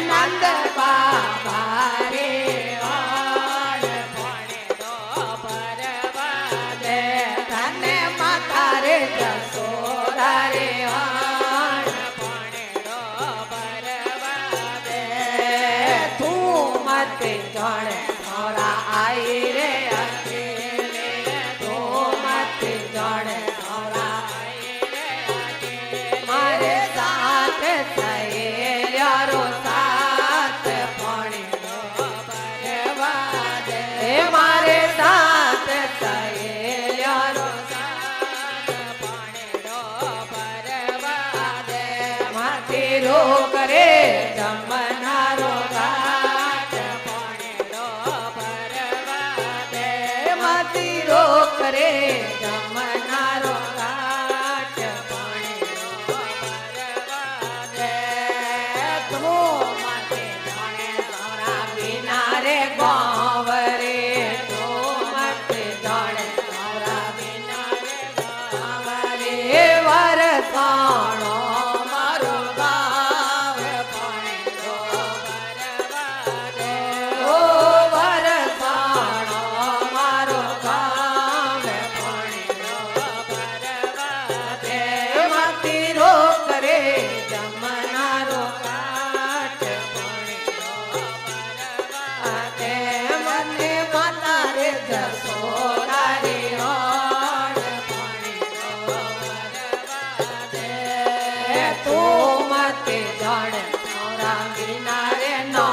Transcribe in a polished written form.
નંદ બાબા રે તને માતા રે જસોદા રે તું મતે જાણે મોરા આઈ રે અકેલે તું મતે જાણે મોરા આઈ રે અકેલે મારે સાથ સહેલ્યારો સાથ ભણેલો ભરવા દે મારે સાથ સહેલ્યારો સાથ ભણેલો ભરવા દે માથે રોગ રે જમનારો ઘાટ ભણેલો ભરવા દે માથે રોગ રે જમનારો ઘાટ ભણેલો ભરવા દે તું માથે જાણે તારા વિના રે ગાવ રે તું માથે જાણે તારા વિના રે ગાવ રે વરસાણો મારો ગાવ ભણેલો ભરવા દે ઓ વરસાણો મારો ગાવ ભણેલો ભરવા દે માતી રોક રે જમનારો કાટ ભણેલો ભરવા દે મને માતા રે જસોદા રે હોડ ભણેલો ભરવા દે તું મતે જાણે મોરા વિના રે નો